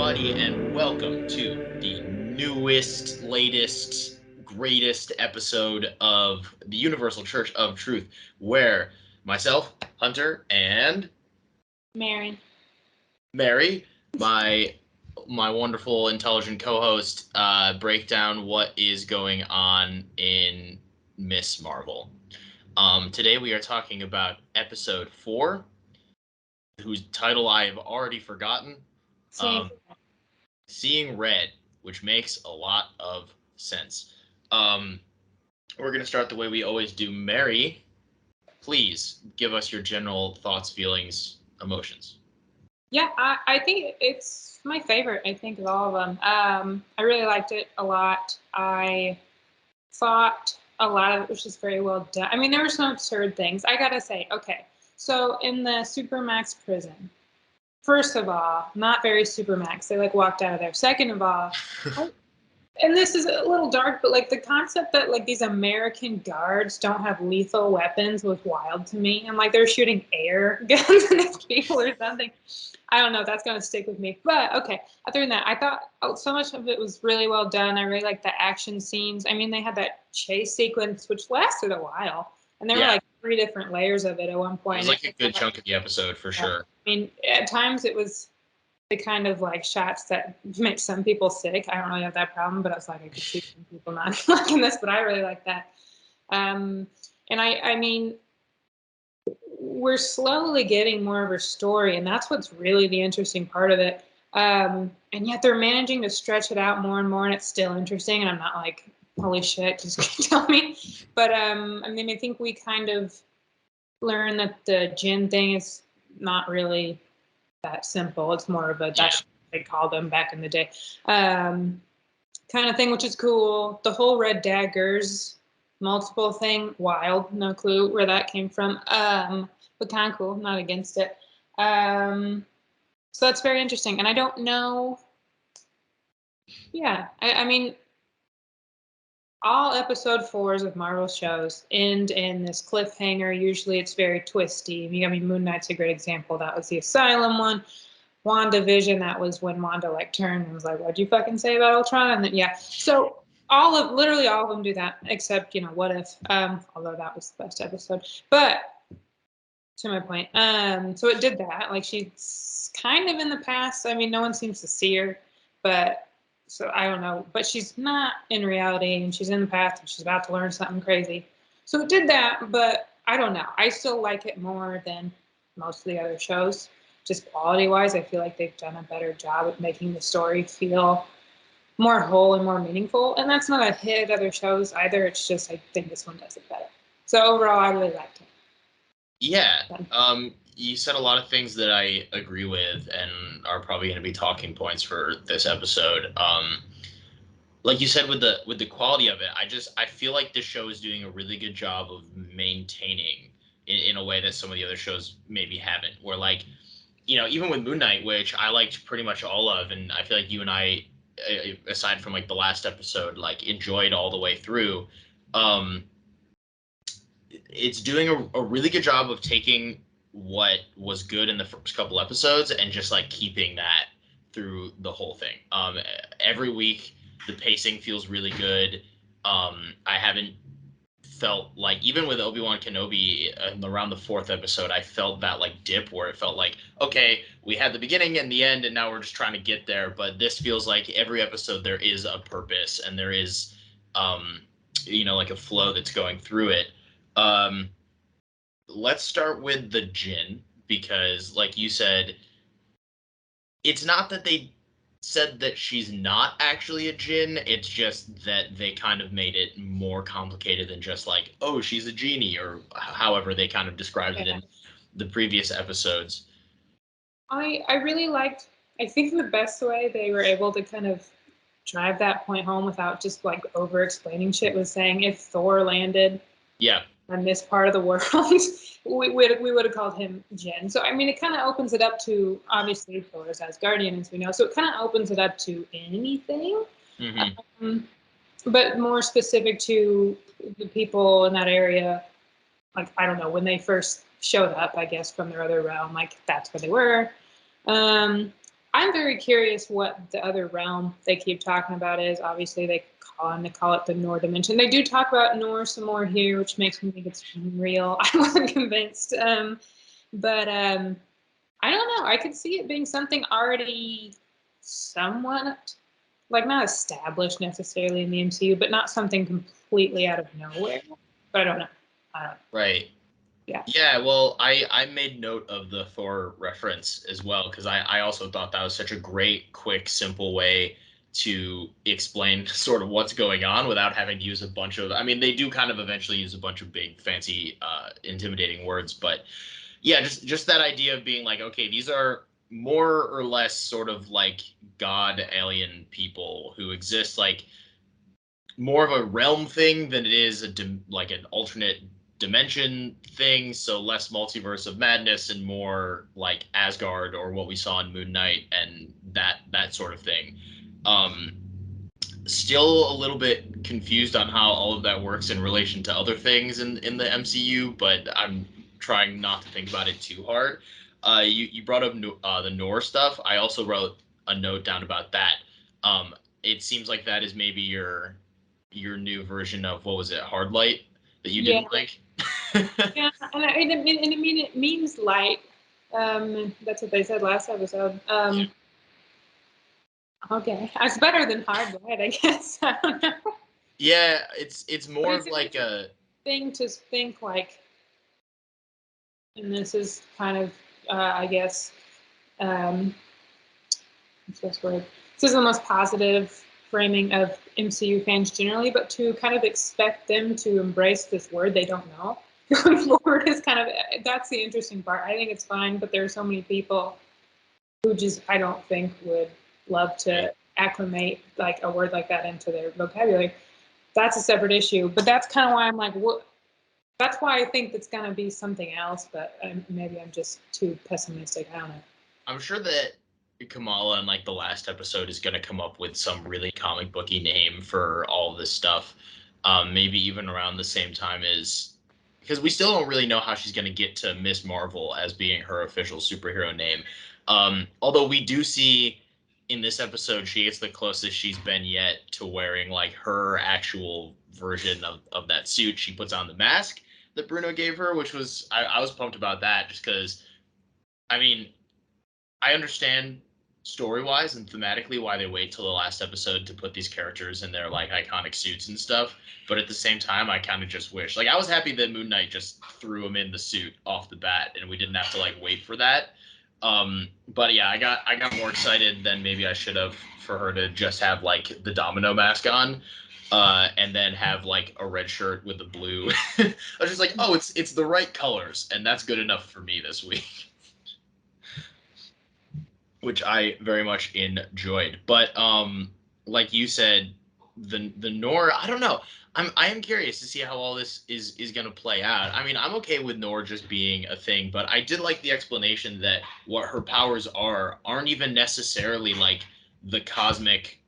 everybody, and welcome to the newest, latest, greatest episode of the Universal Church of Truth, where myself, Hunter, and Mary. Mary, my wonderful, intelligent co-host, break down what is going on in Miss Marvel. Today we are talking about episode 4, whose title I have already forgotten. Same. Seeing Red, which makes a lot of sense. Um, we're going to start the way we always do. Mary, please give us your general thoughts, feelings, emotions. Yeah, I think it's my favorite, I think, of all of them. I really liked it a lot. I thought a lot of it was just very well done. I mean, there were some absurd things. I gotta say, okay, so in the Supermax prison, first of all, not very Supermax. They walked out of there. Second of all, and this is a little dark, but the concept that these American guards don't have lethal weapons was wild to me. I'm they're shooting air guns at these people or something. I don't know. That's gonna stick with me. But okay. Other than that, I thought so much of it was really well done. I really liked the action scenes. I mean, they had that chase sequence which lasted a while, and there were 3 different layers of it at one point. It was a good chunk of the episode for sure. I mean, at times it was the kind of shots that make some people sick. I don't really have that problem, but I was I could see some people not liking this, but I really like that. And I mean, we're slowly getting more of her story, and that's what's really the interesting part of it. And yet they're managing to stretch it out more and more, and it's still interesting. And I'm not holy shit, just tell me. But I mean, I think we kind of learn that the Jin thing is not really that simple. It's more of a that's what they called them back in the day, kind of thing, which is cool. The whole Red Daggers multiple thing, wild. No clue where that came from, but kind of cool. I'm not against it. So that's very interesting, and I don't know. Yeah, I mean, all episode 4s of Marvel shows end in this cliffhanger. Usually it's very twisty. I mean, Moon Knight's a great example. That was the Asylum one. WandaVision, that was when Wanda turned and was what'd you fucking say about Ultron? And then so literally all of them do that, except What If, although that was the best episode. But to my point, so it did that. She's kind of in the past. I mean, no one seems to see her, but so I don't know. But she's not in reality, and she's in the past, and she's about to learn something crazy. So it did that, but I don't know. I still like it more than most of the other shows. Just quality-wise, I feel like they've done a better job at making the story feel more whole and more meaningful. And that's not a hit at other shows either. It's just I think this one does it better. So overall, I really liked it. Yeah. You said a lot of things that I agree with and are probably going to be talking points for this episode. Like you said with the quality of it, I feel like this show is doing a really good job of maintaining in a way that some of the other shows maybe haven't. Where even with Moon Knight, which I liked pretty much all of, and I feel like you and I, aside from the last episode, enjoyed all the way through. It's doing a really good job of taking what was good in the first couple episodes and just keeping that through the whole thing. Every week the pacing feels really good. I haven't felt even with Obi-Wan Kenobi around the 4th episode, I felt that dip where it felt okay, we had the beginning and the end and now we're just trying to get there. But this feels like every episode there is a purpose and there is a flow that's going through it. Let's start with the Jin, because like you said, it's not that they said that she's not actually a Jin, it's just that they kind of made it more complicated than just oh, she's a genie, or however they kind of described it in the previous episodes. I really liked, I think the best way they were able to kind of drive that point home without just over explaining shit was saying if Thor landed in this part of the world, we would have called him Jin. So I mean, it kind of opens it up to, obviously Thor is Asgardian, as we know, so it kind of opens it up to anything, but more specific to the people in that area. I don't know, when they first showed up, I guess from their other realm, that's where they were. I'm very curious what the other realm they keep talking about is. Obviously, they call it the Nor dimension. They do talk about Nor some more here, which makes me think it's real. I wasn't convinced, but I don't know. I could see it being something already somewhat like not established necessarily in the MCU, but not something completely out of nowhere. But I don't know. I don't know. Right. Yeah. Yeah, well, I made note of the Thor reference as well because I also thought that was such a great, quick, simple way to explain sort of what's going on without having to use a bunch of. I mean, they do kind of eventually use a bunch of big, fancy, intimidating words, but yeah, just that idea of being like, okay, these are more or less sort of like god alien people who exist like more of a realm thing than it is like an alternate dimension thing. So less multiverse of madness and more like Asgard or what we saw in Moon Knight and that sort of thing. Um, Still a little bit confused on how all of that works in relation to other things in the MCU, but I'm trying not to think about it too hard. You brought up the Nor stuff. I also wrote a note down about that. Um, it seems like that is maybe your new version of what was it, Hard Light, that you Yeah. didn't like. Yeah, and it means light. That's what they said last episode. Yeah. Okay, it's better than hard light, I guess. I don't know. Yeah, it's But more it's of an like interesting a thing to think like, and this is kind of, I guess, um, what's this word? This is the most positive framing of MCU fans generally, but to kind of expect them to embrace this word they don't know going forward is kind of that's the interesting part. I think it's fine, but there are so many people who just I don't think would love to acclimate like a word like that into their vocabulary. That's a separate issue, but that's kind of why I'm like, what? That's why I think it's gonna be something else. But maybe I'm just too pessimistic. I don't know. I'm sure that Kamala in like the last episode is going to come up with some really comic booky name for all of this stuff. Maybe even around the same time as because we still don't really know how she's going to get to Miss Marvel as being her official superhero name. Although we do see in this episode she gets the closest she's been yet to wearing like her actual version of that suit. She puts on the mask that Bruno gave her, which was I was pumped about that just because I mean I understand story wise and thematically why they wait till the last episode to put these characters in their like iconic suits and stuff. But at the same time, I kind of just wish like I was happy that Moon Knight just threw him in the suit off the bat and we didn't have to like wait for that. But yeah, I got more excited than maybe I should have for her to just have like the domino mask on. And then have like a red shirt with the blue. I was just like, oh, it's the right colors, and that's good enough for me this week. Which I very much enjoyed. But like you said, the Nor, I don't know. I am curious to see how all this is going to play out. I mean, I'm okay with Nor just being a thing, but I did like the explanation that what her powers aren't even necessarily like the cosmic.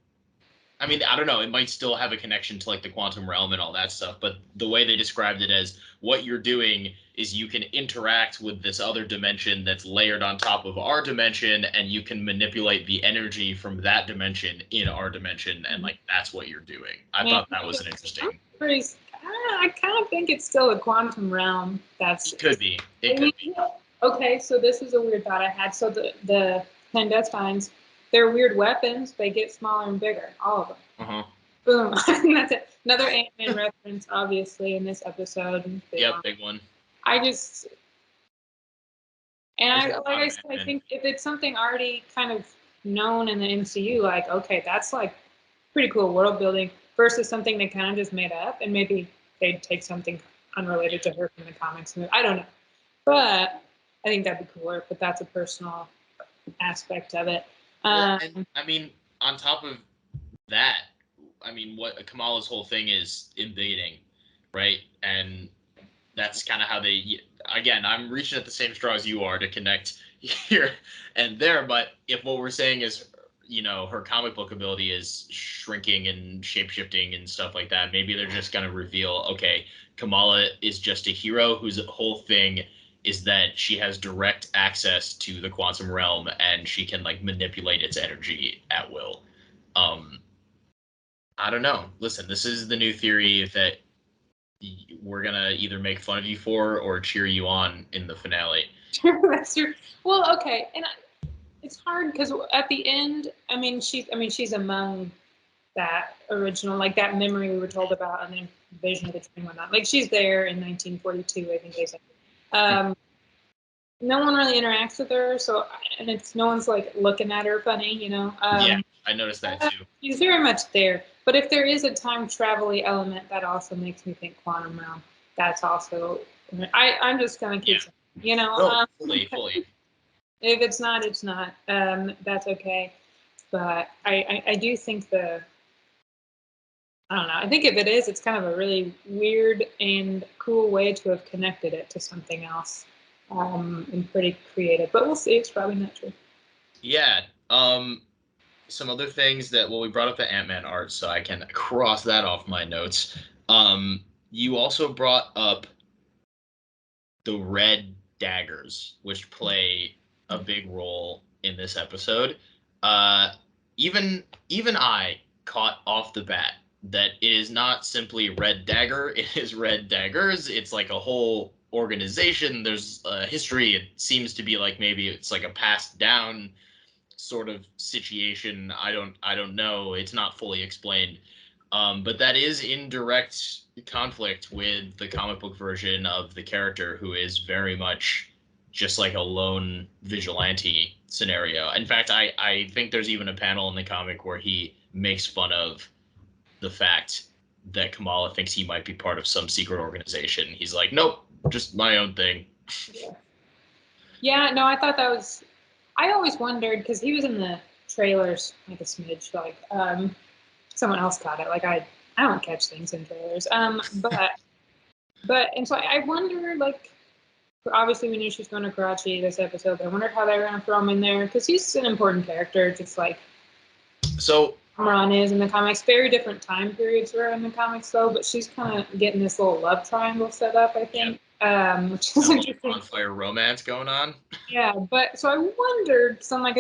I mean, I don't know. It might still have a connection to like the quantum realm and all that stuff, but the way they described it as what you're doing is you can interact with this other dimension that's layered on top of our dimension, and you can manipulate the energy from that dimension in our dimension, and like that's what you're doing. I Man, thought that was an I'm interesting. pretty, I kind of think it's still a quantum realm. That's It could be. I It could mean, be. okay, so this is a weird thought I had. So the clandestines, they're weird weapons. They get smaller and bigger, all of them. Uh-huh. Boom. That's it. Another Ant-Man reference, obviously, in this episode. Yep, big one. I just, and There's I, a like lot I of said, I Ant-Man. think if it's something already kind of known in the MCU, like, okay, that's like pretty cool world building versus something they kind of just made up, and maybe they'd take something unrelated to her from the comics. I don't know. But I think that'd be cooler, but that's a personal aspect of it. Well, and I mean, on top of that, I mean, what Kamala's whole thing is invading, right? And that's kind of how they. Again, I'm reaching at the same straw as you are to connect here and there. But if what we're saying is, her comic book ability is shrinking and shapeshifting and stuff like that, maybe they're just gonna reveal, okay, Kamala is just a hero whose whole thing is that she has direct access to the quantum realm and she can like manipulate its energy at will. I don't know. Listen, this is the new theory that we're gonna either make fun of you for or cheer you on in the finale. That's true. Well, okay, and it's hard because at the end, she's among that original, like that memory we were told about, and then Vision of the Dream and whatnot. Like she's there in 1942, I think they said. No one really interacts with her, so and it's no one's like looking at her funny, you know. Yeah, I noticed that too. She's very much there, but if there is a time travel-y element, that also makes me think quantum realm. That's also I'm just gonna keep saying, you know. No, fully. If it's not, it's not. That's okay. But I do think I don't know. I think if it is, it's kind of a really weird and cool way to have connected it to something else, and pretty creative. But we'll see. It's probably not true. Yeah. Some other things that we brought up the Ant-Man art, so I can cross that off my notes. You also brought up the Red Daggers, which play a big role in this episode. Even I caught off the bat that it is not simply Red Dagger, it is Red Daggers. It's like a whole organization. There's a history. It seems to be like maybe it's like a passed down sort of situation. I don't know. It's not fully explained. But that is in direct conflict with the comic book version of the character, who is very much just like a lone vigilante scenario. In fact, I think there's even a panel in the comic where he makes fun of the fact that Kamala thinks he might be part of some secret organization. He's like, nope, just my own thing. Yeah, no, I thought that was. I always wondered because he was in the trailers like a smidge, like someone else caught it. Like I don't catch things in trailers. But and so I wonder, like, obviously we knew she was going to Karachi this episode, but I wondered how they were going to throw him in there because he's an important character, just like So Ron is in the comics. Very different time periods were in the comics though, but she's kind of getting this little love triangle set up, I think, which is interesting. On fire romance going on. Yeah, but so I wondered, so I'm like,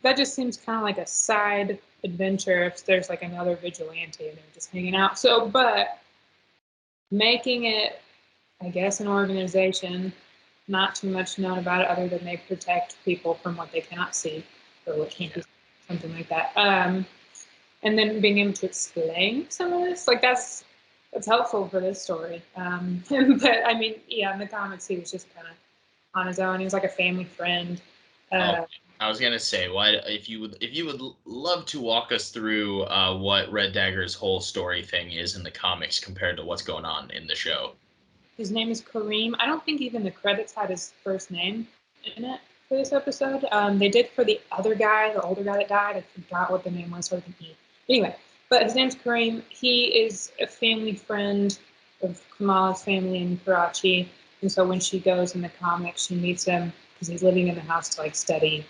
that just seems kind of like a side adventure if there's like another vigilante and they're just hanging out. So, but making it, I guess, an organization, not too much known about it other than they protect people from what they cannot see or what can't be, something like that. And then being able to explain some of this, like that's helpful for this story. But I mean, yeah, in the comics he was just kind of on his own. He was like a family friend. I was gonna say, why if you would love to walk us through what Red Dagger's whole story thing is in the comics compared to what's going on in the show. His name is Kareem. I don't think even the credits had his first name in it for this episode. They did for the other guy, the older guy that died. I forgot what the name was. So anyway, but his name's Kareem. He is a family friend of Kamala's family in Karachi. And so when she goes in the comics, she meets him because he's living in the house to like study.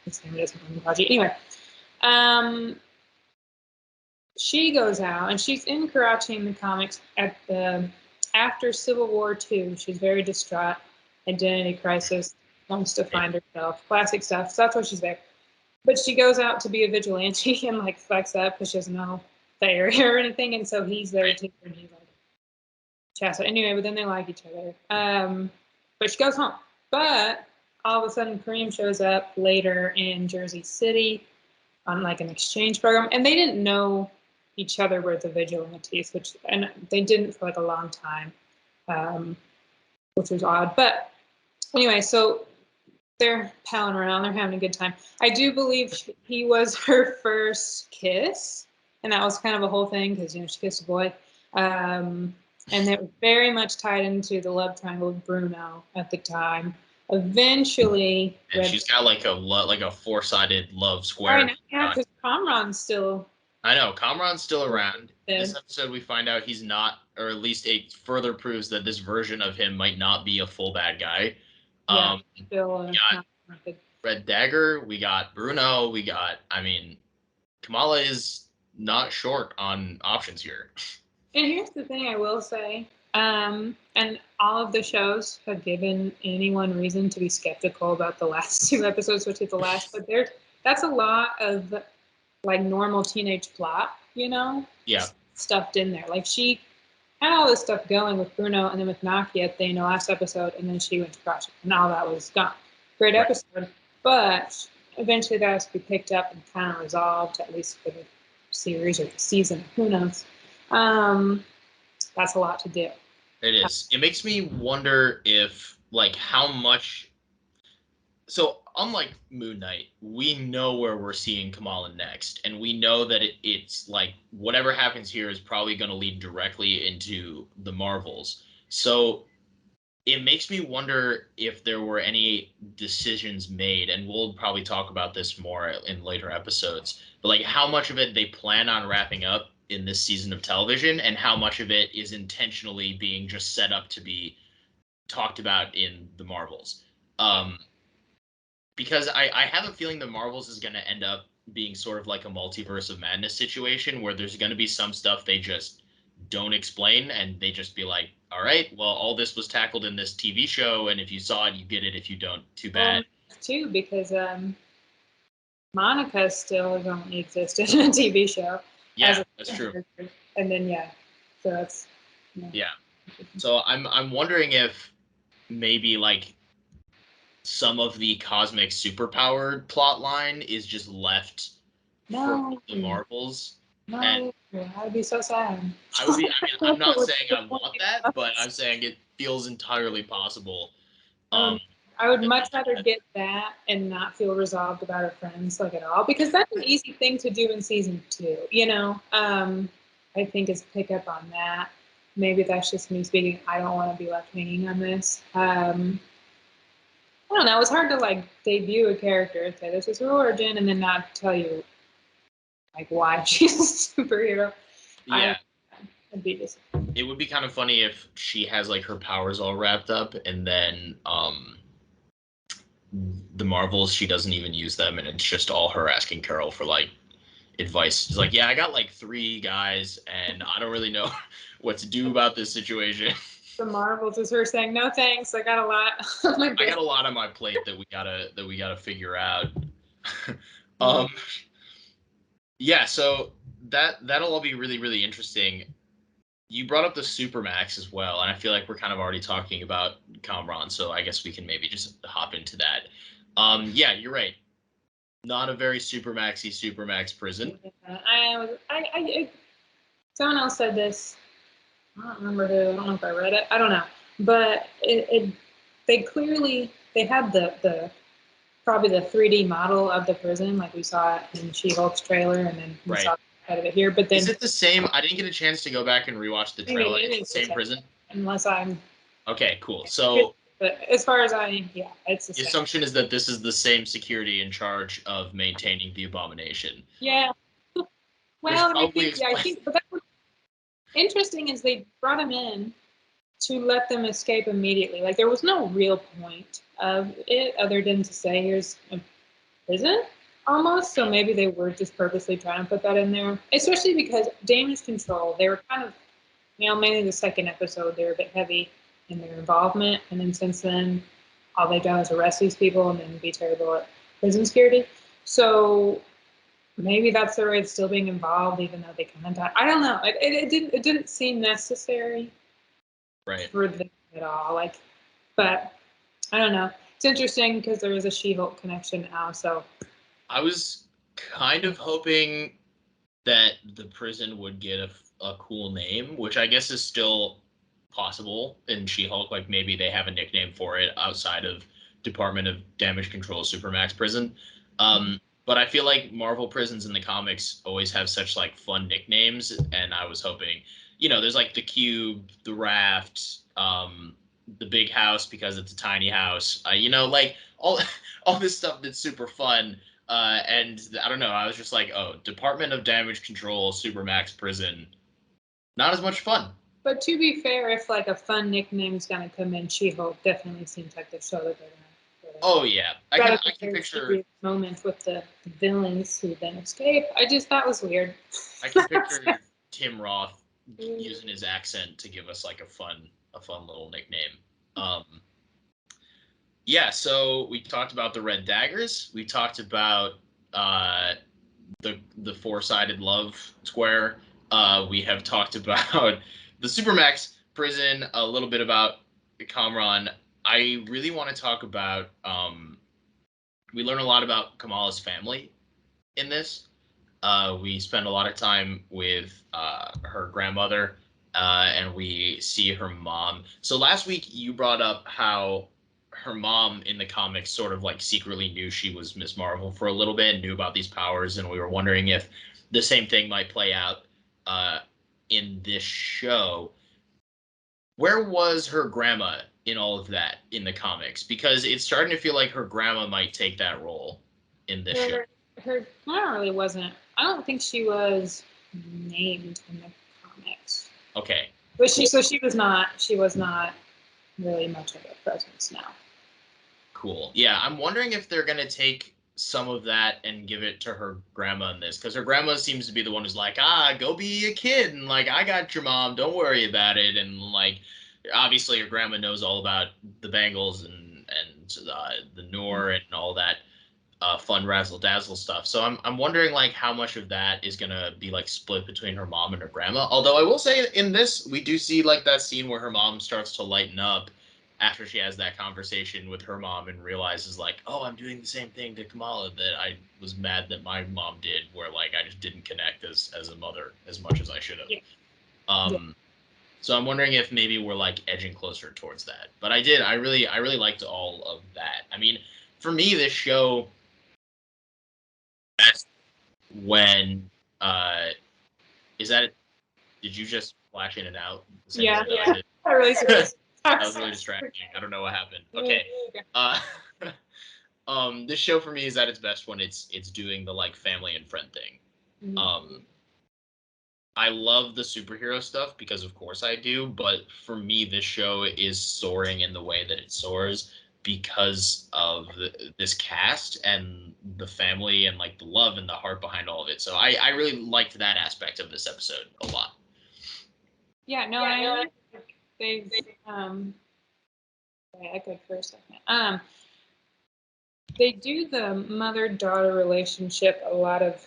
His family doesn't live in Karachi. Anyway, she goes out and she's in Karachi in the comics after Civil War II. She's very distraught, identity crisis, wants to find herself, classic stuff. So that's why she's there. But she goes out to be a vigilante and like fucks up because she doesn't know the area or anything, and so he's there too, and he's like chastise. Anyway, but then they like each other. But she goes home. But all of a sudden, Kareem shows up later in Jersey City on like an exchange program, and they didn't know each other were the vigilantes, and they didn't for like a long time, which was odd. But anyway, so they're palling around, they're having a good time. I do believe he was her first kiss, and that was kind of a whole thing because she kissed a boy, and it was very much tied into the love triangle with Bruno at the time. Eventually, and she's got like a four-sided love square. Right, yeah, because Kamran's still. I know Kamran's still around. This episode, we find out he's not, or at least it further proves that this version of him might not be a full bad guy. Yeah, still we got Red Dagger. We got Bruno. Kamala is not short on options here. And here's the thing I will say. And all of the shows have given anyone reason to be skeptical about the last 2 episodes, which is the last. But that's a lot of like normal teenage plot, Yeah. stuffed in there. Like she had all this stuff going with Bruno and then with Naki at the last episode, and then she went to Project, and all that was gone. Great Right. episode, but eventually that has to be picked up and kind of resolved, at least for the series or the season. Who knows? That's a lot to do. It is. It makes me wonder if, like, how much. So, unlike Moon Knight, we know where we're seeing Kamala next, and we know that it's like whatever happens here is probably going to lead directly into the Marvels. So, it makes me wonder if there were any decisions made, and we'll probably talk about this more in later episodes, but like how much of it they plan on wrapping up in this season of television, and how much of it is intentionally being just set up to be talked about in the Marvels. Because I have a feeling the Marvels is going to end up being sort of like a multiverse of madness situation where there's going to be some stuff they just don't explain, and they just be like, all right, well, all this was tackled in this TV show, and if you saw it, you get it. If you don't, too bad. Too, because Monica still has only existed in a TV show. Yeah, that's true. And then so that's yeah. So I'm wondering if maybe like some of the cosmic superpowered plot line is just left for the Marvels. No, and I'd be so sad. I mean, I'm not saying I want that, but I'm saying it feels entirely possible. I would much rather get that and not feel resolved about her friends like at all, because that's an easy thing to do in season 2. I think is pick up on that. Maybe that's just me speaking. I don't want to be left hanging on this. I don't know. It's hard to like debut a character and say this is her origin, and then not tell you like why she's a superhero. Yeah. It'd be just. It would be kind of funny if she has like her powers all wrapped up, and then the Marvels, she doesn't even use them, and it's just all her asking Carol for like advice. It's like, yeah, I got like 3 guys, and I don't really know what to do about this situation. The Marvels is her saying, "No thanks, I got a lot." I got a lot on my plate that we gotta figure out. Yeah, so that'll all be really, really interesting. You brought up the Supermax as well, and I feel like we're kind of already talking about Kamran, so I guess we can maybe just hop into that. Yeah, you're right. Not a very Supermax prison. Someone else said this. I don't remember who. I don't know if I read it. I don't know, but they had the probably the 3D model of the prison, like we saw it in She-Hulk's trailer, and then we saw part of it here. But then is it the same? I didn't get a chance to go back and rewatch the trailer. It's the same prison. Unless I'm okay, cool. So, but as far as it's the same. The assumption is that this is the same security in charge of maintaining the abomination. Yeah. Well, I think, but what's interesting is they brought him in to let them escape immediately. Like there was no real point of it other than to say here's a prison almost. So maybe they were just purposely trying to put that in there, especially because damage control. They were kind of, mainly the second episode they were a bit heavy in their involvement, and then since then all they've done is arrest these people and then be terrible at prison security. So maybe that's their way of still being involved, even though they kind of died. I don't know. It didn't seem necessary, right, for them at all. But I don't know. It's interesting because there is a She-Hulk connection now. So I was kind of hoping that the prison would get a cool name, which I guess is still possible in She-Hulk. Like maybe they have a nickname for it outside of Department of Damage Control Supermax Prison. But I feel like Marvel prisons in the comics always have such like fun nicknames, and I was hoping, there's like the Cube, the Raft, the Big House because it's a tiny house. Like all this stuff that's super fun. And I don't know. I was just like, oh, Department of Damage Control Supermax Prison, not as much fun. But to be fair, if like a fun nickname is gonna come in, She-Hulk definitely seems like the show that they're gonna. Oh yeah, I can picture moment with the villains who then escape. That was weird. I can picture Tim Roth using his accent to give us like a fun little nickname. Yeah, so we talked about the Red Daggers. We talked about the four-sided love square. We have talked about the Supermax prison, a little bit about Kamran. I really want to talk about. We learn a lot about Kamala's family in this. We spend a lot of time with her grandmother, and we see her mom. So last week you brought up how her mom in the comics sort of like secretly knew she was Miss Marvel for a little bit and knew about these powers, and we were wondering if the same thing might play out in this show. Where was her grandma in all of that in the comics? Because it's starting to feel like her grandma might take that role in this show. Her grandma really wasn't. I don't think she was named in the comics. Okay. But she was not really much of a presence now. Cool. Yeah, I'm wondering if they're gonna take some of that and give it to her grandma in this, because her grandma seems to be the one who's like, go be a kid, and like, I got your mom, don't worry about it, and like, obviously her grandma knows all about the Bengals and the Noor and all that fun razzle dazzle stuff. So I'm wondering like how much of that is gonna be like split between her mom and her grandma. Although I will say in this we do see like that scene where her mom starts to lighten up after she has that conversation with her mom and realizes like, oh, I'm doing the same thing to Kamala that I was mad that my mom did, where like I just didn't connect as a mother as much as I should have. Yeah. So I'm wondering if maybe we're like edging closer towards that. But I really liked all of that. I mean, for me, this show, that's when is that did you just flash in and out? Yeah. I really that was really distracting. I don't know what happened. Okay. This show for me is at its best when it's doing the like family and friend thing. Mm-hmm. I love the superhero stuff because of course I do, but for me this show is soaring in the way that it soars because of this cast and the family and like the love and the heart behind all of it. So I really liked that aspect of this episode a lot. Yeah, no, I they've I echoed for a second. They do the mother-daughter relationship a lot of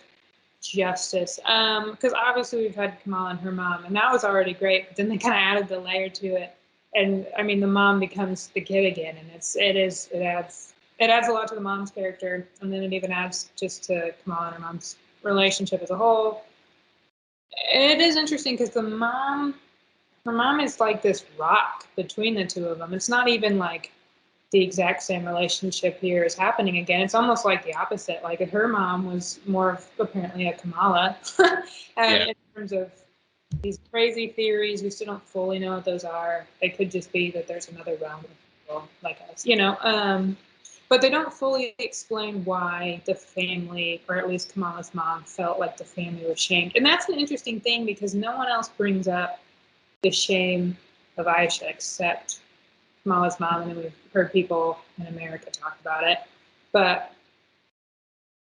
justice. Because obviously we've had Kamala and her mom, and that was already great, but then they kind of added the layer to it. And I mean the mom becomes the kid again, and it adds a lot to the mom's character, and then it even adds just to Kamala and her mom's relationship as a whole. And it is interesting because her mom is like this rock between the two of them. It's not even like the exact same relationship here is happening again. It's almost like the opposite. Like her mom was more of apparently a Kamala in terms of these crazy theories. We still don't fully know what those are. They could just be that there's another realm of people like us, But they don't fully explain why the family, or at least Kamala's mom, felt like the family was shamed. And that's an interesting thing because no one else brings up the shame of Aisha except Kamala's mom, and then we've heard people in America talk about it. But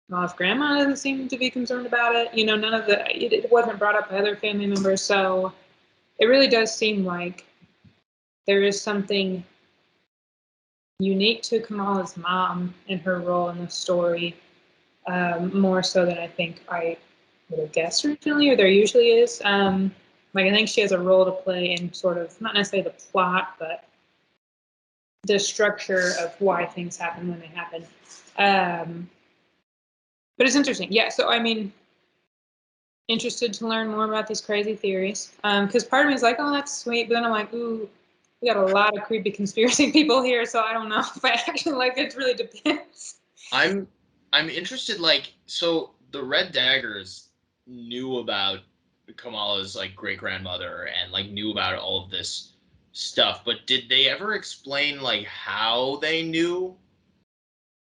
Kamala's grandma doesn't seem to be concerned about it. None of it wasn't brought up by other family members. So it really does seem like there is something unique to Kamala's mom and her role in the story, more so than I think I would have guessed originally, or there usually is. I think she has a role to play in sort of, not necessarily the plot, but the structure of why things happen when they happen. But it's interesting. Yeah, so I mean, interested to learn more about these crazy theories. Because part of me is like, oh, that's sweet. But then I'm like, ooh, we got a lot of creepy conspiracy people here. So I don't know if I actually like it. Really depends. I'm interested, like, so the Red Daggers knew about Kamala's like great grandmother and like knew about all of this stuff, but did they ever explain like how they knew?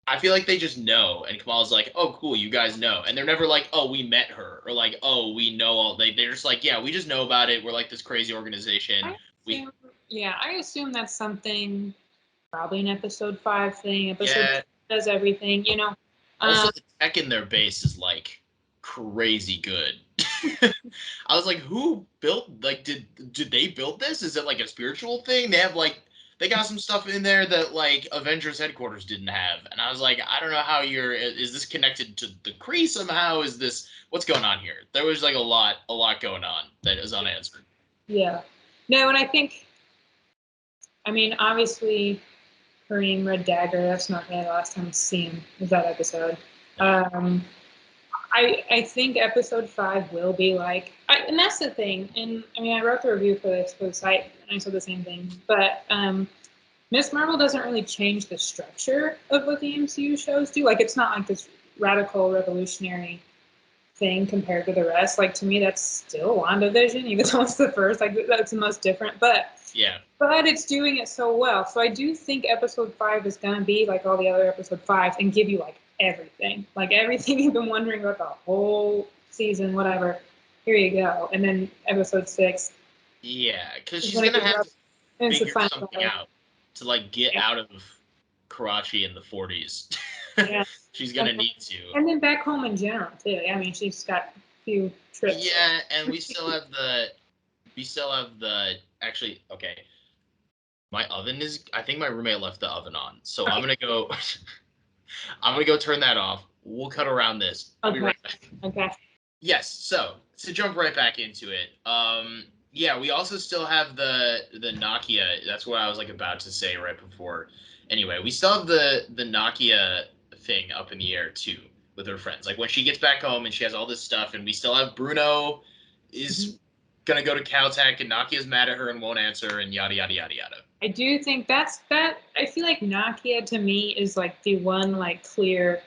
I feel like they just know, and Kamala's like, oh cool, you guys know, and they're never like, oh, we met her, or like, oh, we know all. They're just like, yeah, we just know about it. We're like this crazy organization. I assume that's something, probably an episode 5 thing. Episode 2 does everything, Also, the tech in their base is like crazy good. I was like, who built, like, did they build this? Is it like a spiritual thing? They have like, they got some stuff in there that like Avengers headquarters didn't have. And I was like, I don't know how is this connected to the Kree somehow? Is this, what's going on here? There was like a lot going on that is unanswered. Yeah. No, and I mean, obviously, Kareem Red Dagger, that's not really the last time I've seen was that episode. I think episode 5 will be like, and that's the thing. And I mean, I wrote the review for the site, and I said the same thing. But Miss Marvel doesn't really change the structure of what the MCU shows do. Like, it's not like this radical, revolutionary thing compared to the rest. Like, to me, that's still WandaVision, even though it's the first. Like, that's the most different. But yeah. But it's doing it so well. So I do think episode 5 is going to be like all the other episode 5 and give you like everything. Like everything you've been wondering about the whole season, whatever. Here you go. And then episode 6. Yeah, because she's going to have to figure something out to like get out of Karachi in the 40s. Yeah. She's going to need to. And then back home in general, too. I mean, she's got a few trips. Yeah, and we still have actually, okay. My oven I think my roommate left the oven on. So I'm going to go, I'm going to go turn that off. We'll cut around this. I'll be right back. Okay. Yes, so to jump right back into it, yeah, we also still have the Nakia. That's what I was like about to say right before. Anyway, we still have the Nakia thing up in the air too with her friends. Like when she gets back home and she has all this stuff, and we still have Bruno is gonna go to Caltech, and Nakia's mad at her and won't answer, and yada yada yada yada. I do think that. I feel like Nakia to me is like the one like clear.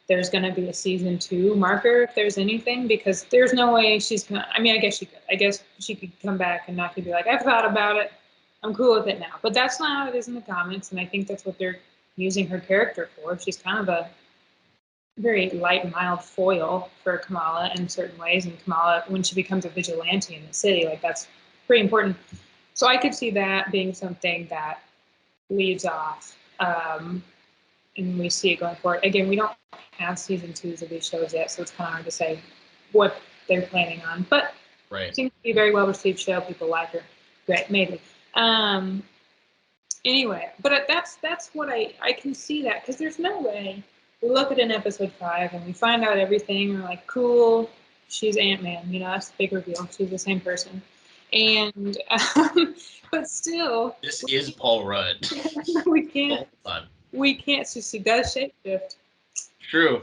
There's going to be a season 2 marker if there's anything, because there's no way she's going to, I mean, I guess she could. I guess she could come back and not be like, I've thought about it. I'm cool with it now. But that's not how it is in the comics, and I think that's what they're using her character for. She's kind of a very light, mild foil for Kamala in certain ways, and Kamala, when she becomes a vigilante in the city, like that's pretty important. So I could see that being something that leads off. And we see it going forward. Again, we don't have season 2s of these shows yet, so it's kind of hard to say what they're planning on. But right. It seems to be a very well received show. People like her. Great, maybe. Anyway, but that's what I can see that, because there's no way we look at an episode 5 and we find out everything. We're like, cool, she's Ant-Man. You know, that's the big reveal. She's the same person. And but still, this is Paul Rudd. We can't. We can't. So she does shapeshift. True.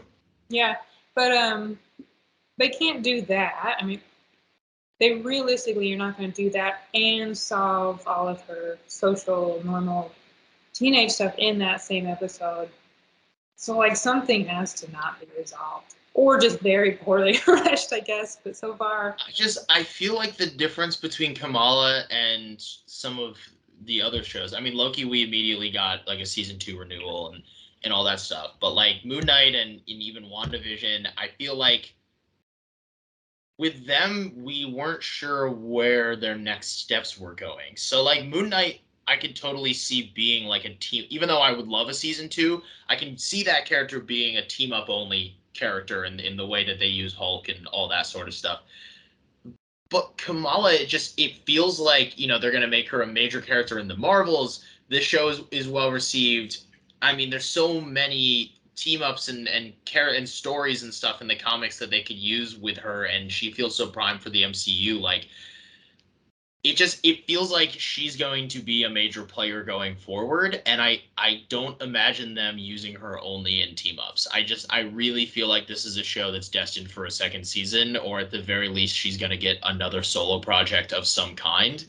Yeah, but they can't do that. I mean, they realistically, you're not going to do that and solve all of her social, normal, teenage stuff in that same episode. So like something has to not be resolved, or just very poorly rushed, I guess. But so far, I feel like the difference between Kamala and some of the other shows. I mean, Loki, we immediately got like a season 2 renewal and all that stuff. But like Moon Knight and even WandaVision, I feel like with them, we weren't sure where their next steps were going. So like Moon Knight, I could totally see being like a team, even though I would love a season 2, I can see that character being a team up only character in the way that they use Hulk and all that sort of stuff. But Kamala, it feels like, you know, they're going to make her a major character in the Marvels. This show is well received. I mean, there's so many team ups and stories and stuff in the comics that they could use with her, and she feels so primed for the MCU. Like, it feels like she's going to be a major player going forward, and I don't imagine them using her only in team ups. I really feel like this is a show that's destined for a second season, or at the very least she's going to get another solo project of some kind,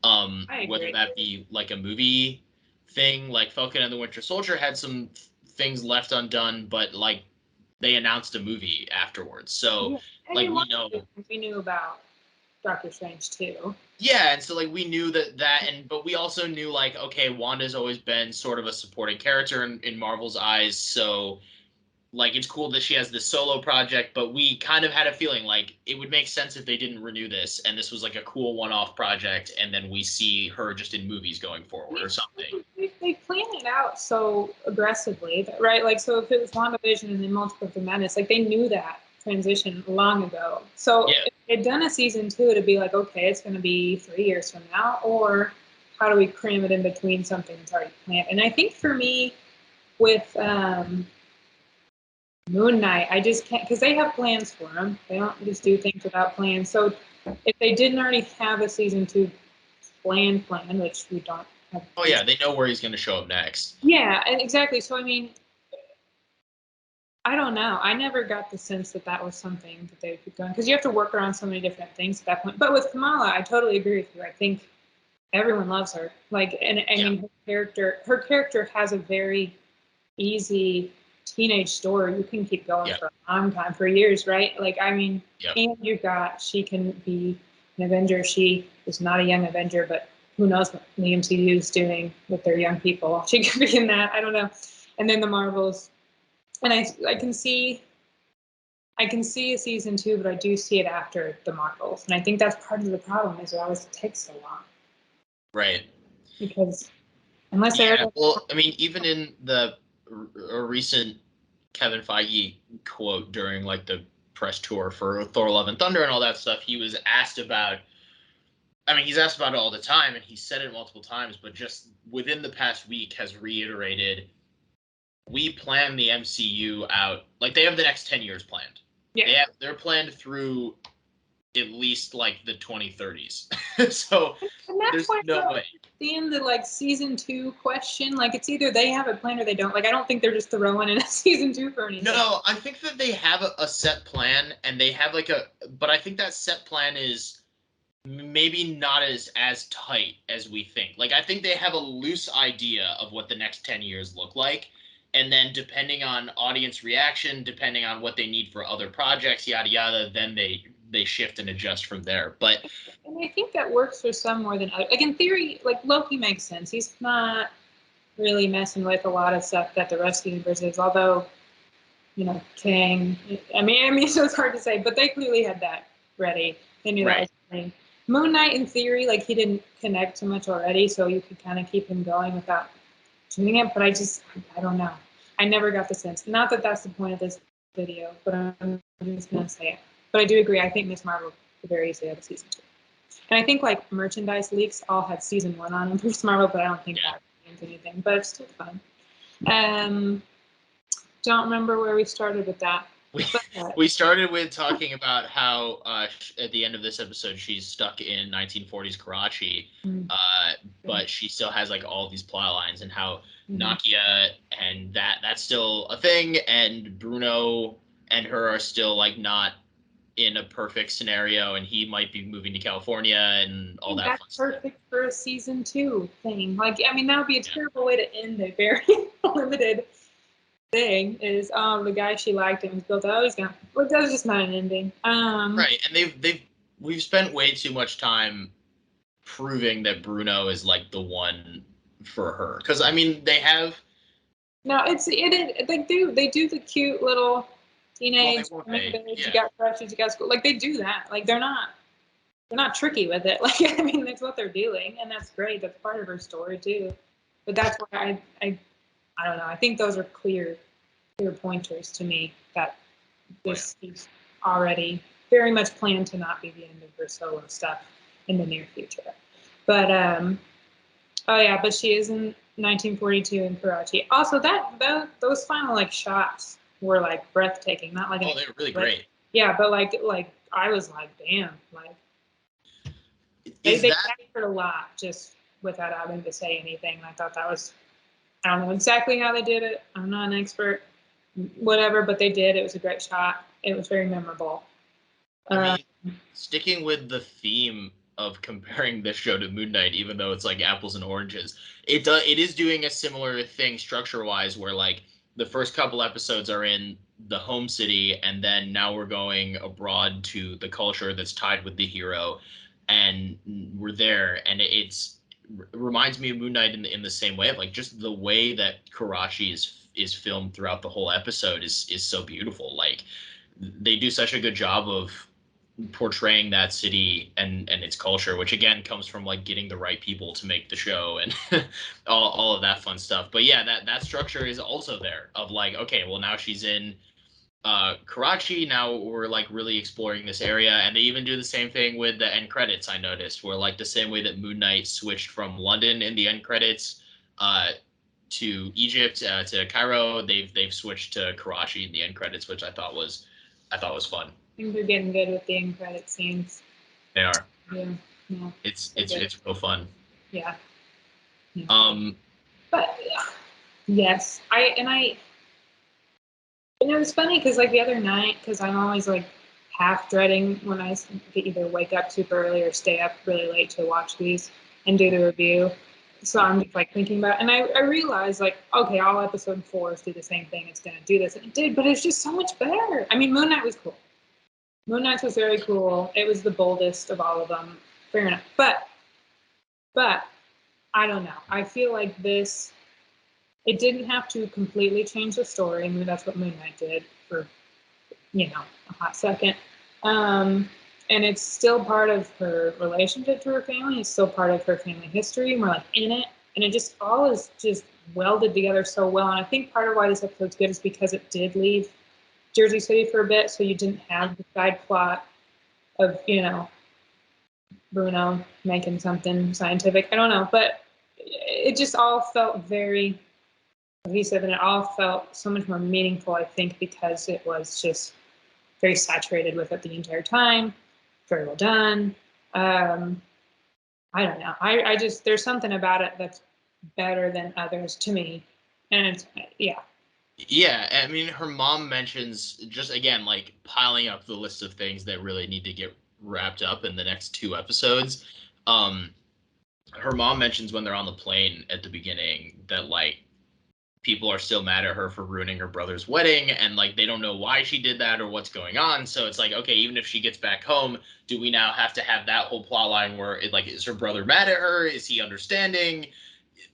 whether that be like a movie thing. Like Falcon and the Winter Soldier had some things left undone, but like they announced a movie afterwards, so yeah, like we knew about Doctor Strange too. Yeah, and so like we knew but we also knew like, okay, Wanda's always been sort of a supporting character in Marvel's eyes, so like it's cool that she has this solo project, but we kind of had a feeling like it would make sense if they didn't renew this and this was like a cool one-off project, and then we see her just in movies going forward or something. They plan it out so aggressively, right? Like, so if it was WandaVision and then Multiple of Madness, like they knew that transition long ago. So Yeah. if they'd done a season 2, it'd be like, okay, it's going to be 3 years from now, or how do we cram it in between something that's already planned? And I think for me, with Moon Knight, I just can't, because they have plans for him. They don't just do things without plans. So if they didn't already have a season 2 plan, which we don't have. Oh yeah, they know where he's going to show up next. Yeah, exactly. So I mean, I don't know. I never got the sense that that was something that they could go, because you have to work around so many different things at that point. But with Kamala, I totally agree with you. I think everyone loves her. Like, and I mean, her character has a very easy teenage story. You can keep going for a long time, for years, right? Like, I mean, and she can be an Avenger. She is not a young Avenger, but who knows what the MCU is doing with their young people. She could be in that. I don't know. And then the Marvels. And I can see a season 2, but I do see it after the Marvels. And I think that's part of the problem, is it always takes so long. Right. Because unless they're well, I mean, even in the recent Kevin Feige quote during like the press tour for Thor: Love and Thunder and all that stuff, he was asked about. I mean, he's asked about it all the time, and he said it multiple times, but just within the past week has reiterated, we plan the MCU out, like they have the next 10 years planned. Yeah. They're planned through at least like the 2030s. So there's no way. In the like season 2 question, like it's either they have a plan or they don't. Like I don't think they're just throwing in a season 2 for anything. No, I think that they have a set plan, and they have like but I think that set plan is maybe not as tight as we think. Like I think they have a loose idea of what the next 10 years look like, and then depending on audience reaction, depending on what they need for other projects, yada yada, then they shift and adjust from there. But and I think that works for some more than others. Like in theory, like Loki makes sense. He's not really messing with a lot of stuff that the rest of the universe is, although, you know, Kang, I mean, so it's hard to say, but they clearly had that ready. They knew that was happening. Moon Knight, in theory, like he didn't connect too much already, so you could kind of keep him going without doing it, but I don't know. I never got the sense. Not that that's the point of this video, but I'm just going to say it. But I do agree. I think Miss Marvel could very easily have a season 2. And I think like merchandise leaks all had season 1 on them for Miss Marvel, but I don't think that means anything. But it's still fun. Don't remember where we started with that. We started with talking about how at the end of this episode she's stuck in 1940s Karachi, but she still has like all these plot lines, and how Nakia and that's still a thing, and Bruno and her are still like not in a perfect scenario, and he might be moving to California and all that. That's perfect for a season 2 thing. Like, I mean, that would be a terrible way to end a very limited thing. Is the guy she liked and was built out. He's gone. Well, that was just not an ending. Right, and we've spent way too much time proving that Bruno is like the one for her, because I mean they have. No, they do the cute little teenage. You got crushes, you got school. Like they do that. Like they're not tricky with it. Like I mean, that's what they're doing, and that's great. That's part of her story too. But that's why I don't know. I think those are clear pointers to me that this is already very much planned to not be the end of her solo stuff in the near future. But but she is in 1942 in Karachi. Also, those final like shots were like breathtaking. Not like they were really great. Yeah, but like I was like, damn, like they captured a lot just without having to say anything. And I thought that was, I don't know exactly how they did it. I'm not an expert, whatever, but they did. It was a great shot. It was very memorable. I mean, sticking with the theme of comparing this show to Moon Knight, even though it's like apples and oranges, it is doing a similar thing structure-wise, where like the first couple episodes are in the home city, and then now we're going abroad to the culture that's tied with the hero, and we're there, and it reminds me of Moon Knight in the same way, of like just the way that Karachi is filmed throughout the whole episode is so beautiful. Like they do such a good job of portraying that city and its culture, which again comes from like getting the right people to make the show and all of that fun stuff. But yeah, that structure is also there, of like, okay, well now she's in Karachi, now we're like really exploring this area, and they even do the same thing with the end credits. I noticed, where like the same way that Moon Knight switched from London in the end credits to Egypt to Cairo, they've switched to Karachi in the end credits, which I thought was fun. I think they're getting good with the end credit scenes. They are. Yeah. Yeah. It's real fun. Yeah. Yeah. But yes, and it was funny because like the other night, because I'm always like half dreading when I either wake up super early or stay up really late to watch these and do the review. So I'm just like thinking about it. And I realized like, okay, all episode 4s do the same thing. It's going to do this. And it did, but it's just so much better. I mean, Moon Knight was cool. Moon Knight was very cool. It was the boldest of all of them. Fair enough. But I don't know. I feel like this, it didn't have to completely change the story. I mean, that's what Moon Knight did for, a hot second. And it's still part of her relationship to her family. It's still part of her family history. And we're like in it. And it just all is just welded together so well. And I think part of why this episode's good is because it did leave Jersey City for a bit. So you didn't have the side plot of, Bruno making something scientific. I don't know. But it just all felt very cohesive, and it all felt so much more meaningful, I think, because it was just very saturated with it the entire time. Very well done. I don't know. I just, there's something about it that's better than others to me. And it's, yeah. Yeah, I mean, her mom mentions, just again, like piling up the list of things that really need to get wrapped up in the next 2 episodes. Her mom mentions when they're on the plane at the beginning that like people are still mad at her for ruining her brother's wedding, and like they don't know why she did that or what's going on. So it's like, okay, even if she gets back home, do we now have to have that whole plot line where it like, is her brother mad at her? Is he understanding?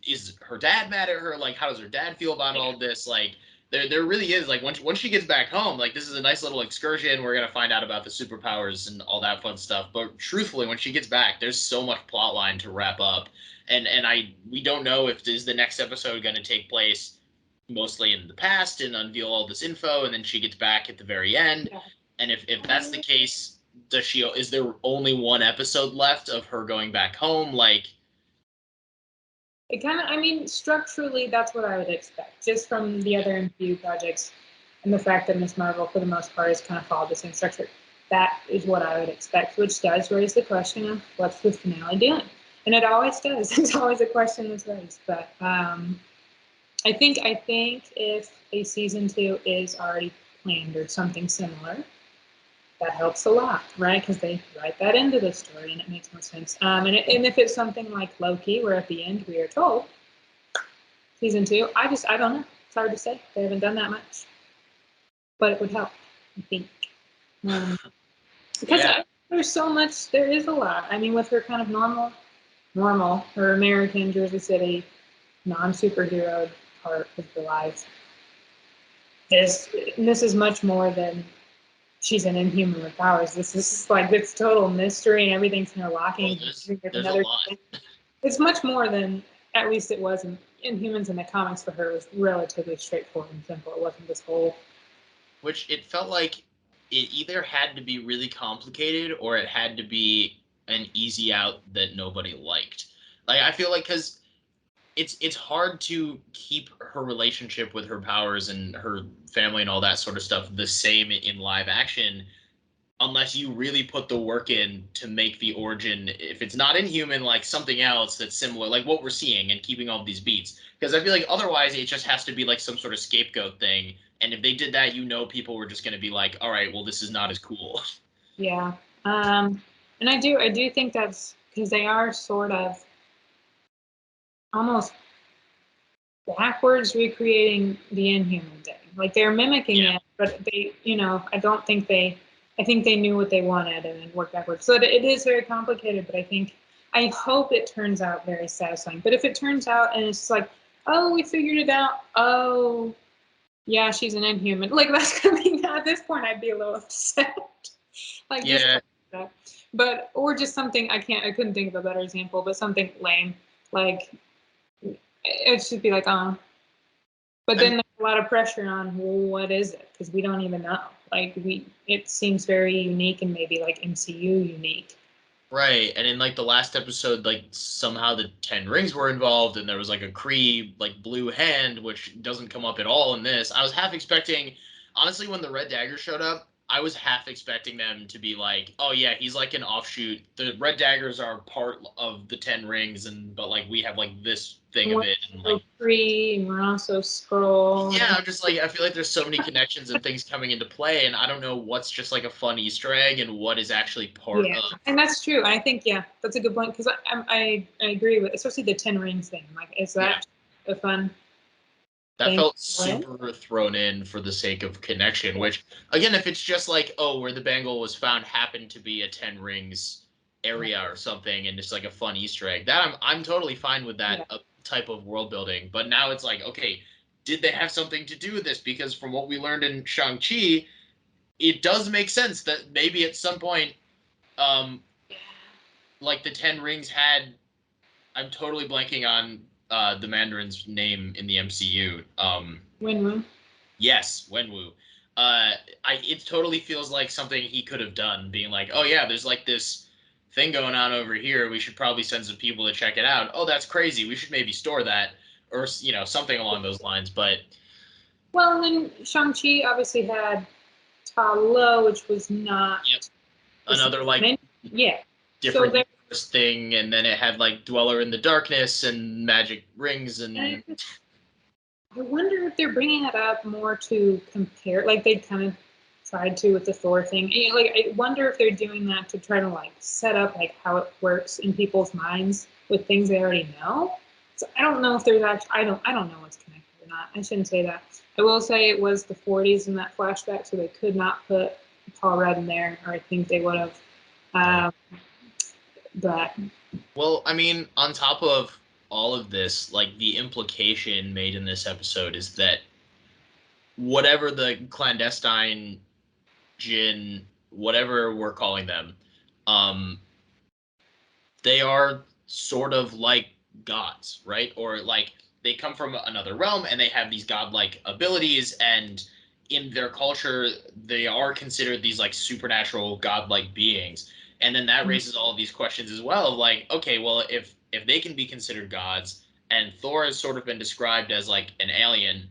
Is her dad mad at her? Like, how does her dad feel about all this? Like, there really is, like, once she gets back home, like, this is a nice little excursion. We're gonna find out about the superpowers and all that fun stuff. But truthfully, when she gets back, there's so much plot line to wrap up, and we don't know if is the next episode going to take place mostly in the past and unveil all this info, and then she gets back at the very end. Yeah. And if that's the case, is there only one episode left of her going back home? Like, It kind of, I mean, structurally, that's what I would expect, just from the other MCU projects and the fact that Miss Marvel, for the most part, has kind of followed the same structure. That is what I would expect, which does raise the question of what's the finale doing? And it always does. It's always a question that's raised. But I think if a season 2 is already planned or something similar, that helps a lot, right? Because they write that into the story and it makes more sense. And if it's something like Loki, where at the end we are told season 2, I don't know. It's hard to say. They haven't done that much, but it would help, I think. Because yeah. there's so much. There is a lot. I mean, with her kind of normal, her American Jersey City non-superhero part of her life. This is much more than she's an inhuman with powers. This is like this total mystery and everything's kind of locking. Well, there's a lot. It's much more than, at least it was in Inhumans. In the comics for her, it was relatively straightforward and simple. It wasn't this whole. Which it felt like it either had to be really complicated or it had to be an easy out that nobody liked. Like, I feel like, because it's hard to keep her relationship with her powers and her family and all that sort of stuff the same in live action, unless you really put the work in to make the origin, if it's not Inhuman, like something else that's similar, like what we're seeing, and keeping all these beats. Because I feel like otherwise it just has to be like some sort of scapegoat thing. And if they did that, people were just going to be like, all right, well, this is not as cool. Yeah. And I do think that's because they are sort of almost backwards recreating the Inhuman thing. Like they're mimicking it, but they, I think they knew what they wanted and then worked backwards. So it is very complicated, but I hope it turns out very satisfying. But if it turns out and it's like, oh, we figured it out. Oh, yeah, she's an Inhuman. Like that's gonna be, at this point, I'd be a little upset. Like Yeah. But or just something I couldn't think of a better example, but something lame. Like it should be like, but then a lot of pressure on, well, what is it? Because we don't even know. Like it seems very unique and maybe like MCU unique. Right, and in like the last episode, like somehow the Ten Rings were involved, and there was like a Kree like blue hand, which doesn't come up at all in this. I was half expecting, honestly, when the Red Daggers showed up, I was half expecting them to be like, oh yeah, he's like an offshoot. The Red Daggers are part of the Ten Rings, and but like we have like this thing of it, and like Kree, and we're also Skrull. yeah, I'm just like I feel like there's so many connections and things coming into play, and I don't know what's just like a fun Easter egg and what is actually part Yeah, of. and that's true. I think that's a good point because I agree with especially the Ten Rings thing. Like, is that a fun That thing? felt super thrown in for the sake of connection, which again, if it's just like, oh, where the bangle was found happened to be a Ten Rings area or something, and it's like a fun Easter egg, that I'm totally fine with that type of world building. But now it's like, okay, did they have something to do with this? Because from what we learned in Shang-Chi, it does make sense that maybe at some point, like the Ten Rings had. I'm totally blanking on the Mandarin's name in the MCU. Wenwu. Yes, Wenwu. It totally feels like something he could have done, being like, oh yeah, there's like this thing going on over here. We should probably send some people to check it out. Oh, that's crazy. We should maybe store that, or something along those lines. But well, and then Shang-Chi obviously had Ta Lo, which was not another like different universe thing, and then it had like Dweller in the Darkness and magic rings and. I wonder if they're bringing it up more to compare, like they kind of tried to with the Thor thing. And, like, I wonder if they're doing that to try to like set up like how it works in people's minds with things they already know. So I don't know if there's actually, I don't know what's connected or not. I shouldn't say that. I will say it was the 40s in that flashback, so they could not put Paul Rudd in there, or I think they would have. But well, I mean, on top of all of this, like the implication made in this episode is that whatever the clandestine Jin, whatever we're calling them, um, they are sort of like gods, right? Or like they come from another realm and they have these godlike abilities, and in their culture, they are considered these like supernatural godlike beings. And then that raises all of these questions as well, of like, okay, well, if they can be considered gods, and Thor has sort of been described as like an alien,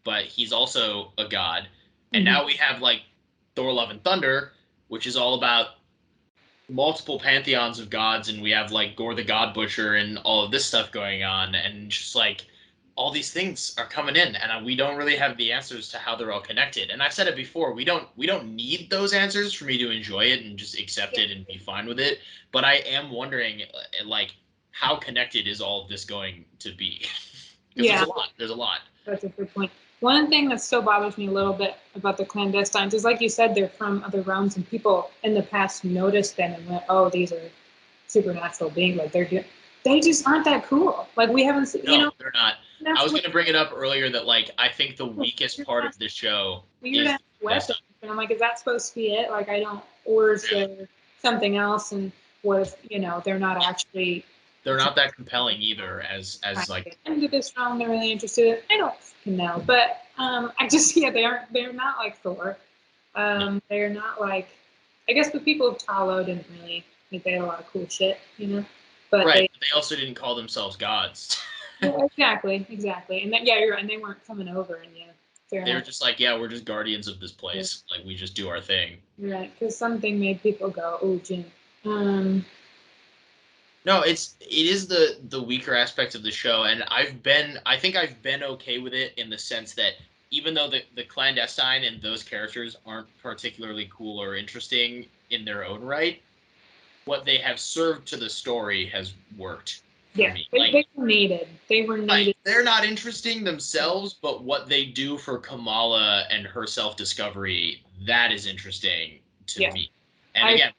but he's also a god, and now we have like Thor: Love and Thunder, which is all about multiple pantheons of gods, and we have like Gore the God Butcher and all of this stuff going on, and just like all these things are coming in, and we don't really have the answers to how they're all connected. And I've said it before, we don't need those answers for me to enjoy it and just accept it and be fine with it. But I am wondering, like, how connected is all of this going to be? Because there's a lot. There's a lot. That's a good point. One thing that still bothers me a little bit about the clandestines is, like you said, they're from other realms, and people in the past noticed them and went, "Oh, these are supernatural beings. Like they just aren't that cool. Like we haven't seen, No, they're not. I was going to bring it up earlier that like I think the weakest part of this show is weapons. And I'm like, is that supposed to be it? Like I don't, or is there something else? And what if they're not actually. They're not that compelling either, as like into this realm they're really interested in. I don't know, but I just they're not like Thor. They're not like, I guess the people of Talo didn't really think they had a lot of cool shit, But right, they also didn't call themselves gods. Yeah, exactly, and then, you're right, and they weren't coming over, and they were just like, yeah, we're just guardians of this place. Like we just do our thing. Right, because something made people go, "Oh, Jin." No, it is the weaker aspect of the show, and I think I've been okay with it in the sense that even though the clandestine and those characters aren't particularly cool or interesting in their own right, what they have served to the story has worked for me. They were needed. They were needed. Like, they're not interesting themselves, but what they do for Kamala and her self-discovery, that is interesting to me. And again,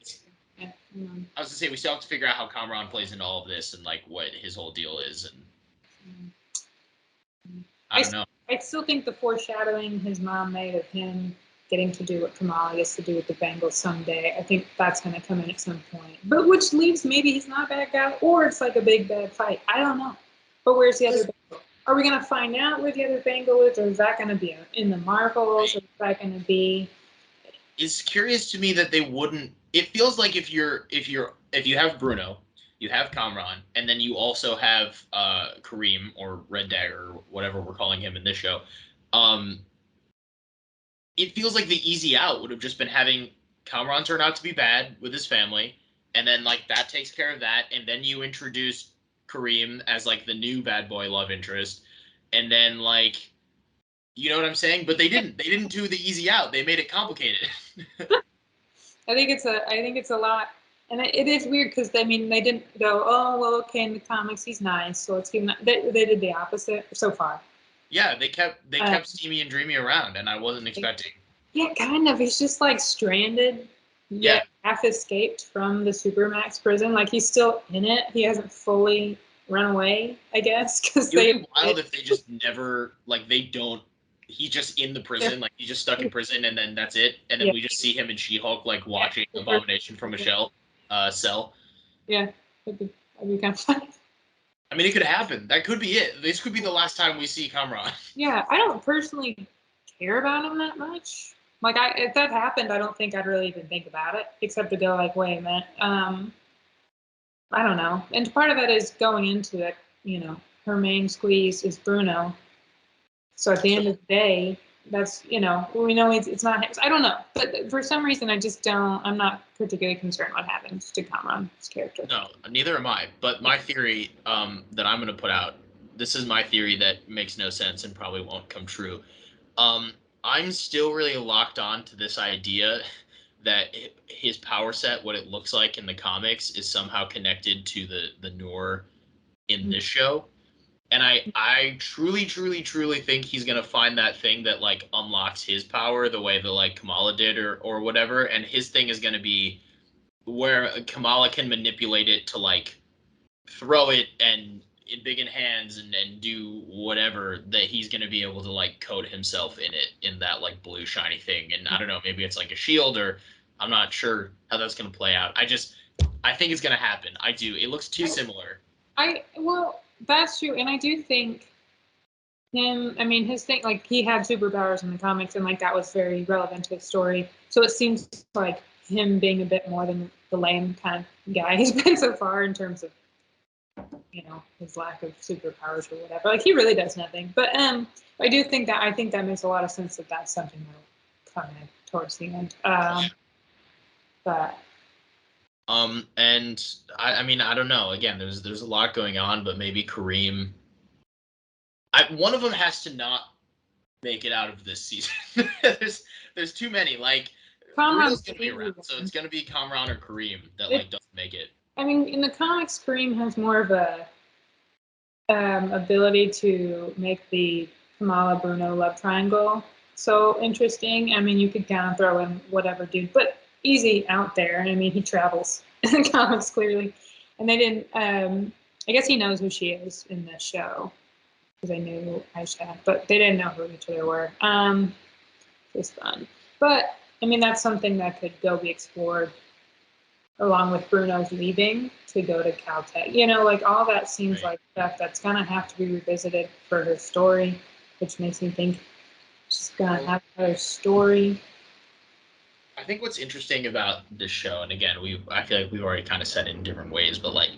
I was gonna say we still have to figure out how Kamran plays into all of this and like what his whole deal is, and I don't know. I still think the foreshadowing his mom made of him getting to do what Kamala gets to do with the Bengals someday, I think that's going to come in at some point. But which leaves maybe he's not a bad guy, or it's like a big bad fight. I don't know. But where's the other Bengal? are we going to find out where the other bangle is, or is that going to be in the Marvels, or is that going to be? It's curious to me that they wouldn't. It feels like if you have Bruno, you have Kamran, and then you also have Kareem or Red Dagger or whatever we're calling him in this show. Um, it feels like the easy out would have just been having Kamran turn out to be bad with his family, and then like that takes care of that, and then you introduce Kareem as like the new bad boy love interest, and then like you know what I'm saying? But they didn't. They didn't do the easy out. They made it complicated. I think it's a lot, and it is weird because I mean they didn't go, oh well, okay, in the comics he's nice, so let's give him that. They did the opposite so far. Yeah, they kept Steamy and Dreamy around, and I wasn't expecting. Yeah, kind of. He's just like stranded, Yeah, yet half escaped from the Supermax prison. Like he's still in it. He hasn't fully run away, I guess, because it would they. be wild if they just never like they don't. He's just in the prison, like he's just stuck in prison, and then that's it. And then Yeah. we just see him in She-Hulk, like Yeah. watching Abomination from a cell. Yeah, that'd be kind of funny. I mean, it could happen. That could be it. This could be the last time we see Kamran. Yeah, I don't personally care about him that much. Like, if that happened, I don't think I'd really even think about it, except to go like, wait a minute. I don't know. And part of that is going into it. Her main squeeze is Bruno. So at the end of the day, that's we know it's not. I don't know, but for some reason, I just don't. I'm not particularly concerned what happens to Kamran's character. No, neither am I. But my theory that I'm going to put out, this is my theory that makes no sense and probably won't come true. Um, I'm still really locked on to this idea that his power set, what it looks like in the comics, is somehow connected to the Noor in this show. And I truly think he's gonna find that thing that like unlocks his power the way that like Kamala did or whatever. And his thing is gonna be where Kamala can manipulate it to like throw it and in big in hands and do whatever, that he's going to be able to like coat himself in it, in that like blue shiny thing. And I don't know, maybe it's like a shield, or I'm not sure how that's going to play out. I think it's going to happen. I do. It looks too similar. Well, that's true, and I do think I mean, his thing, like he had superpowers in the comics, and like that was very relevant to his story. So it seems like him being a bit more than the lame kind of guy he's been so far in terms of his lack of superpowers or whatever. Like he really does nothing. But I think that makes a lot of sense that that's something that'll come in towards the end. But And I mean, I don't know. Again, there's a lot going on, but maybe Kareem. One of them has to not make it out of this season. there's too many. Like Bruno's gonna be around, so it's gonna be Kamran or Kareem that like doesn't make it. I mean, in the comics, Kareem has more of a ability to make the Kamala Bruno love triangle so interesting. I mean, you could kind of throw in whatever dude, but easy out there. I mean, he travels in the comics clearly, and they didn't. I guess he knows who she is in the show because they knew Aisha, but they didn't know who each other were. It's fun, but I mean, that's something that could go be explored along with Bruno's leaving to go to Caltech. Like all that seems like stuff that's gonna have to be revisited for her story, which makes me think she's gonna have another story. I think what's interesting about this show, and again, I feel like we've already kind of said it in different ways, but like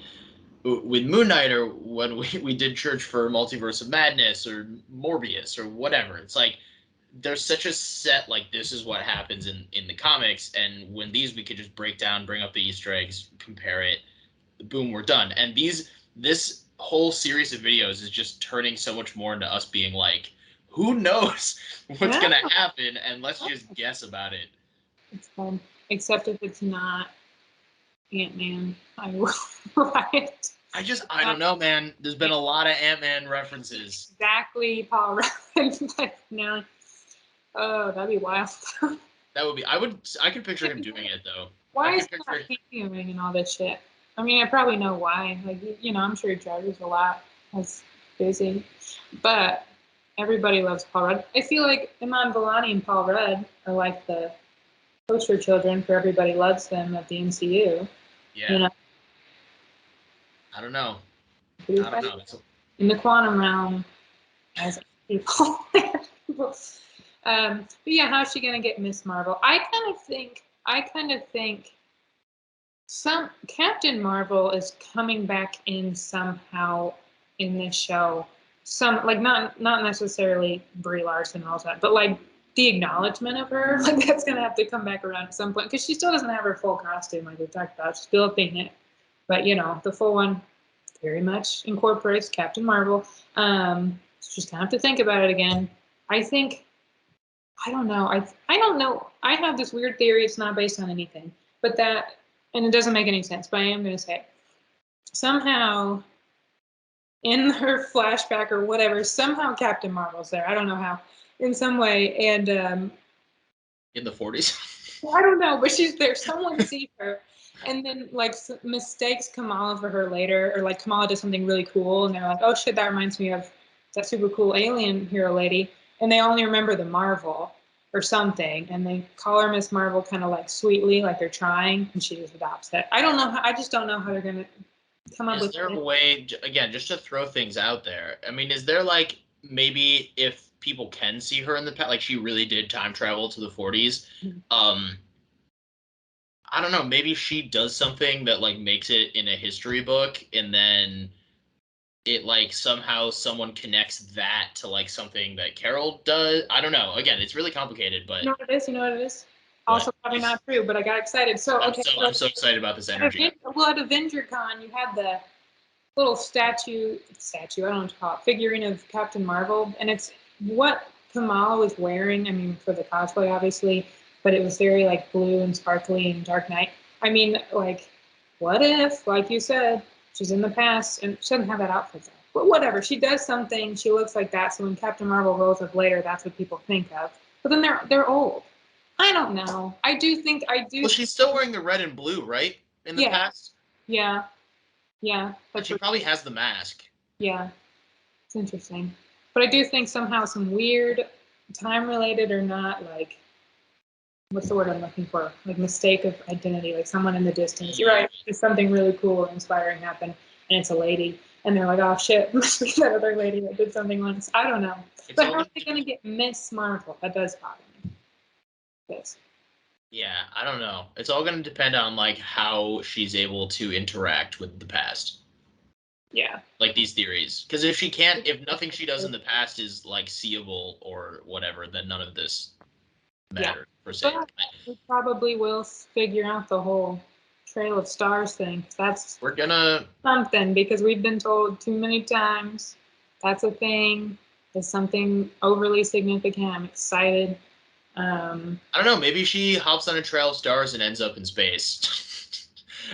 with Moon Knight, or when we did Church for Multiverse of Madness or Morbius or whatever, it's like there's such a set, like this is what happens in the comics, and when these we could just break down, bring up the Easter eggs, compare it, boom, we're done. And this whole series of videos is just turning so much more into us being like, who knows what's gonna happen, and let's just guess about it. It's fun, except if it's not Ant-Man. I will riot. I don't know, man. There's been a lot of Ant-Man references. Exactly, Paul Rudd. But no. Oh, that'd be wild. That would be. I could picture him doing it though. Why is he not cameoing and all this shit? I mean, I probably know why. Like, I'm sure he travels a lot. That's busy. But everybody loves Paul Rudd. I feel like Iman Vellani and Paul Rudd are like the poster children for everybody loves them at the MCU. Yeah. I don't know. In the quantum realm, as people. But yeah, how's she gonna get Miss Marvel? I kind of think some Captain Marvel is coming back in somehow in this show. Some like not necessarily Brie Larson and all that, but like the acknowledgement of her, like that's gonna have to come back around at some point because she still doesn't have her full costume like we talked about. She's still upping it, but the full one very much incorporates Captain Marvel. So just gonna have to think about it again. I think I don't know. I don't know. I have this weird theory. It's not based on anything, but and it doesn't make any sense. But I am going to say somehow in her flashback or whatever, somehow Captain Marvel's there. I don't know how, in some way, and in the 40s. I don't know, but she's there. Someone sees her, and then like mistakes Kamala for her later, or like Kamala does something really cool, and they're like, "Oh shit, that reminds me of that super cool alien hero lady," and they only remember the Marvel or something, and they call her Miss Marvel kind of like sweetly, like they're trying, and she just adopts it. I don't know. I just don't know how they're gonna come up with. Is there a way, again, just to throw things out there? I mean, is there like maybe if people can see her in the past, like she really did time travel to the 40s? I don't know. Maybe she does something that like makes it in a history book, and then it like somehow someone connects that to like something that Carol does. I don't know. Again, it's really complicated, but You know what it is? You know what it is? Also, probably not true, but I got excited. So, okay. I'm so excited about this energy. Well, at AvengerCon, you had the little statue, I don't know what to call it, figurine of Captain Marvel, and it's what Kamala was wearing. I mean, for the cosplay, obviously, but it was very like blue and sparkly and Dark Knight. I mean, like, what if, like you said, she's in the past and she doesn't have that outfit though. But whatever, she does something, she looks like that. So when Captain Marvel rolls up later, that's what people think of. But then they're old. I don't know. I do. Well, she's still wearing the red and blue, right? In the past. Yeah. Yeah. But she probably has the mask. Yeah. It's interesting. But I do think somehow some weird time related or not, like what's the word I'm looking for? Like mistake of identity, like someone in the distance. You're right. There's something really cool or inspiring happen and it's a lady. And they're like, oh shit, must be that other lady that did something once. I don't know. But how are they gonna get Miss Marvel? That does bother me. Yes. Yeah, I don't know. It's all gonna depend on like how she's able to interact with the past. Yeah. Like these theories. Because if nothing she does in the past is like seeable or whatever, then none of this matters per se. But we probably will figure out the whole Trail of Stars thing. We're gonna something because we've been told too many times that's a thing. It's something overly significant. I'm excited. I don't know. Maybe she hops on a Trail of Stars and ends up in space.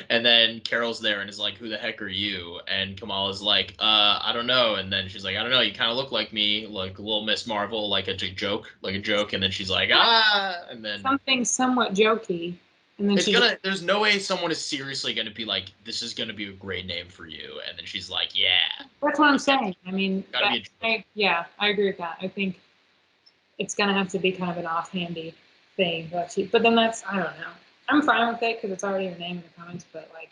And then Carol's there and is like, who the heck are you? And Kamala's like, I don't know. And then she's like, I don't know. You kind of look like me, like little Miss Marvel, like a joke. And then she's like, and then something somewhat jokey. And then there's no way someone is seriously going to be like, this is going to be a great name for you. And then she's like, yeah. That's what I'm saying. I mean, I agree with that. I think it's going to have to be kind of an offhandy thing. But then I don't know. I'm fine with it because it's already her name in the comments. But like,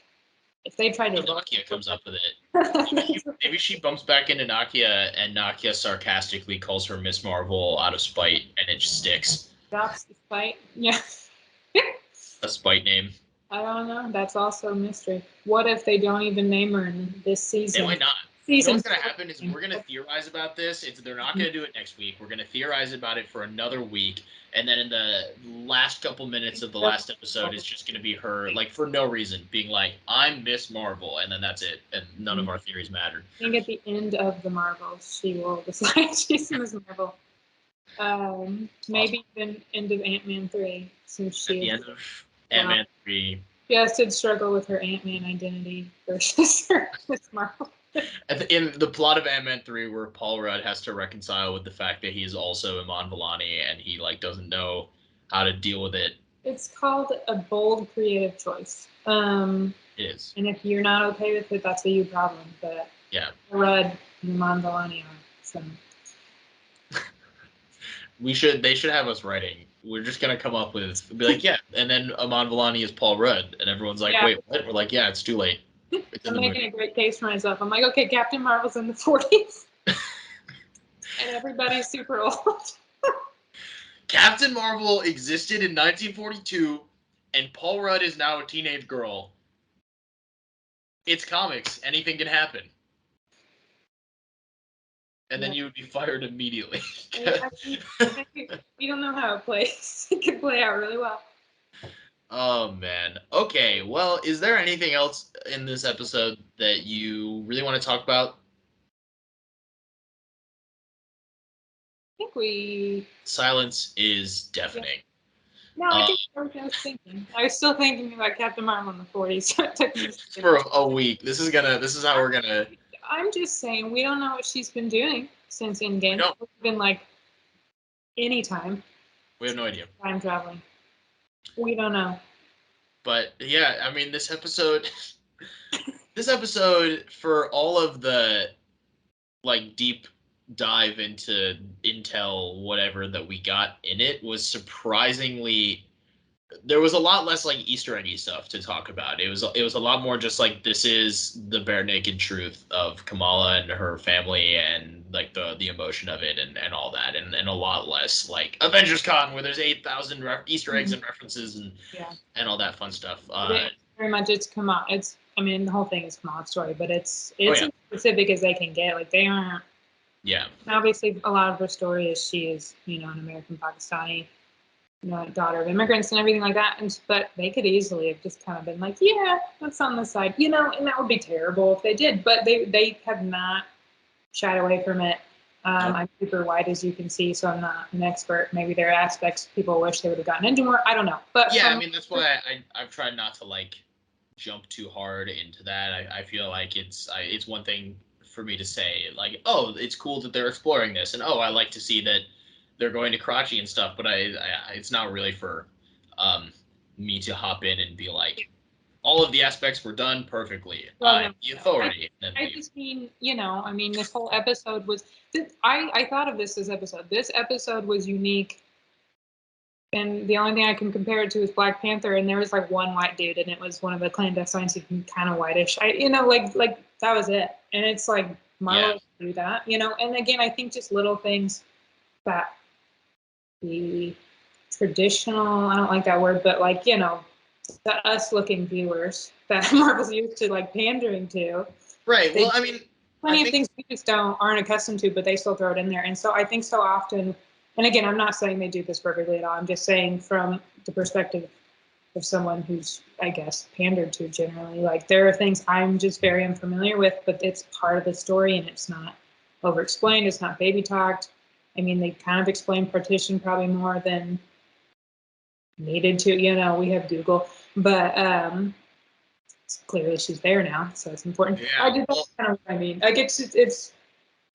if they try to, Nakia comes up with it. Maybe she bumps back into Nakia, and Nakia sarcastically calls her Miss Marvel out of spite, and it just sticks. Drops the spite. Yeah. A spite name. I don't know. That's also a mystery. What if they don't even name her in this season? They might not. You know what's going to happen is we're going to theorize about this. They're not going to do it next week. We're going to theorize about it for another week. And then in the last couple minutes of the last episode, it's just going to be her, like, for no reason, being like, I'm Miss Marvel. And then that's it. And none of our theories matter. I think at the end of the Marvels, she will decide she's Miss Marvel. Maybe even end of Ant-Man 3, since she at the end of Ant-Man 3. She has to struggle with her Ant-Man identity versus her Miss Marvel. In the plot of Ant-Man 3, where Paul Rudd has to reconcile with the fact that he's also Iman Vellani and he like doesn't know how to deal with it. It's called a bold creative choice. It is. And if you're not okay with it, that's a you problem. But yeah, Rudd and Iman Vellani are some. They should have us writing. We're just gonna come up with be like, yeah, and then Iman Vellani is Paul Rudd, and everyone's like, wait, what? We're like, yeah, it's too late. I'm making a great case for myself. I'm like, okay, Captain Marvel's in the 40s. And everybody's super old. Captain Marvel existed in 1942, and Paul Rudd is now a teenage girl. It's comics. Anything can happen. And then you would be fired immediately. We don't know how it plays. It could play out really well. Oh, man. Okay, well, is there anything else in this episode that you really want to talk about? I think we... Silence is deafening. No, I think I was thinking. I was still thinking about Captain Marvel in the 40s. So it took me for a week. This is how we're gonna... I'm just saying, we don't know what she's been doing since Endgame. It's been like any time. We have no idea. Time traveling. We don't know. But yeah, I mean, this episode, for all of the like deep dive into intel, whatever that we got in it, was surprisingly. There was a lot less like Easter eggy stuff to talk about. It was a lot more just like, this is the bare naked truth of Kamala and her family, and like the emotion of it, and all that, and a lot less like Avengers Con where there's 8,000 Easter eggs and references and all that fun stuff. Very much it's Kamala. I mean, the whole thing is Kamala's story, but it's as specific as they can get. Like, they aren't. Yeah. Obviously, a lot of her story is she is, an American Pakistani, daughter of immigrants and everything like that. But they could easily have just kind of been like, yeah, that's on the side, and that would be terrible if they did. But they have not shied away from it. I'm super white, as you can see, so I'm not an expert. Maybe there are aspects people wish they would have gotten into more. I don't know. But yeah, I mean, that's why I've tried not to like jump too hard into that. I feel like it's one thing for me to say like, oh, it's cool that they're exploring this, and oh, I like to see that they're going to Karachi and stuff, but I it's not really for me to hop in and be like, all of the aspects were done perfectly. I'm the authority. I just mean, this whole episode was. I thought of this episode. This episode was unique, and the only thing I can compare it to is Black Panther, and there was like one white dude, and it was one of the clandestines, kind of whitish. Like that was it, and it's like Marvel do that, And again, I think just little things that the traditional, I don't like that word, but like, the us looking viewers that Marvel's used to like pandering to. Right. Well, I mean, plenty of things we just aren't accustomed to, but they still throw it in there. And so I think so often, and again, I'm not saying they do this perfectly at all. I'm just saying from the perspective of someone who's, I guess, pandered to generally, like there are things I'm just very unfamiliar with, but it's part of the story and it's not over-explained. It's not baby talked. I mean, they kind of explain partition probably more than needed to, we have Google, but clearly she's there now, so it's important. Yeah, that's kind of what I mean. Like it's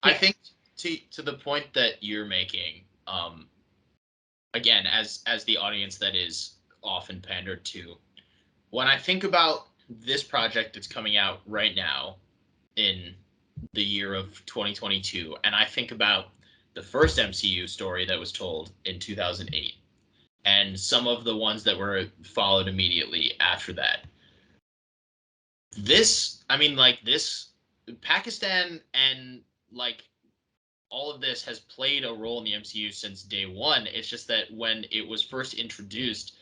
I think to the point that you're making, again, as the audience that is often pandered to, when I think about this project that's coming out right now in the year of 2022, and I think about the first MCU story that was told in 2008, and some of the ones that were followed immediately after that. This, I mean, like this, Pakistan and like all of this has played a role in the MCU since day one. It's just that when it was first introduced,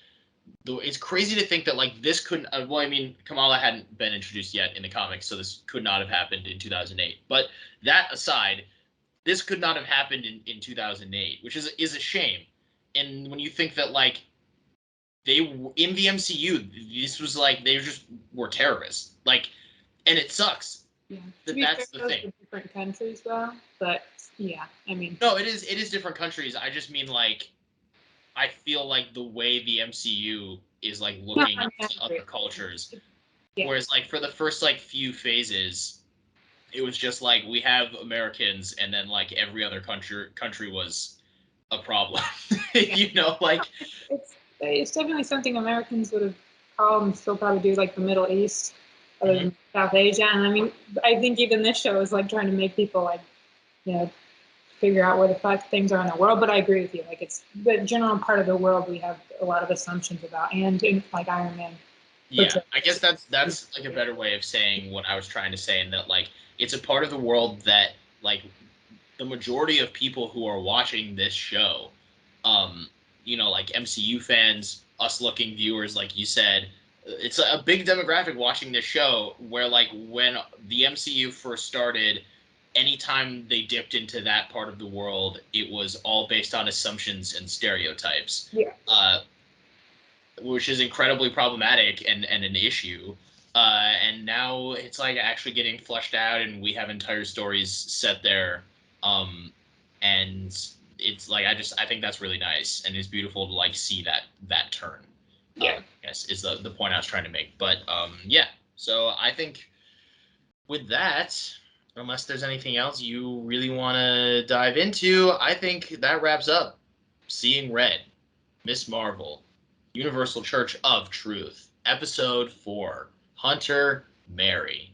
it's crazy to think that like this couldn't. Well, I mean, Kamala hadn't been introduced yet in the comics, so this could not have happened in 2008. But that aside, this could not have happened in 2008, which is a shame. And when you think that like they in the MCU, this was like they just were terrorists, like, and it sucks. Yeah, that's the thing. Different countries, though, but yeah, I mean, no, it is different countries. I just mean like, I feel like the way the MCU is like looking to other cultures, whereas like for the first like few phases, it was just like we have Americans, and then like every other country was a problem. Like it's definitely something Americans would have called and still probably do, like the Middle East, other than South Asia. And I mean, I think even this show is like trying to make people like, figure out where the fuck things are in the world. But I agree with you. Like it's the general part of the world we have a lot of assumptions about, and like Iron Man. Yeah, I guess that's like a better way of saying what I was trying to say, in that like it's a part of the world that like the majority of people who are watching this show, um, like MCU fans, us looking viewers, like you said, it's a big demographic watching this show where, like, when the MCU first started, anytime they dipped into that part of the world, it was all based on assumptions and stereotypes, Yeah. Which is incredibly problematic and an issue. And now it's like actually getting fleshed out, and we have entire stories set there. And it's like I think that's really nice, and it's beautiful to like see that turn. Yeah. Yes, is the point I was trying to make. But yeah. So I think with that, unless there's anything else you really want to dive into, I think that wraps up Seeing Red, Miss Marvel, Universal Church of Truth, Episode 4, Hunter Mary.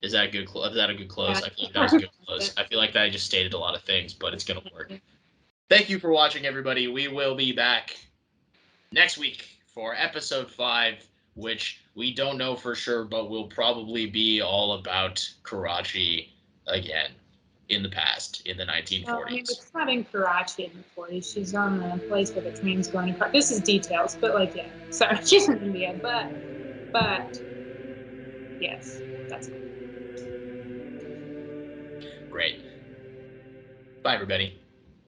Is that a good? Is that a good close? Yeah. I feel like that was a good close. I feel like that I just stated a lot of things, but it's gonna work. Thank you for watching, everybody. We will be back next week for Episode 5, which we don't know for sure, but will probably be all about Karachi again in the past, in the Well, I mean, 1940s. it's not in Karachi in the 40s. She's on the place where the train's going across. This is details, but like, yeah. Sorry, she's in India, but yes, that's cool. Great. Bye, everybody.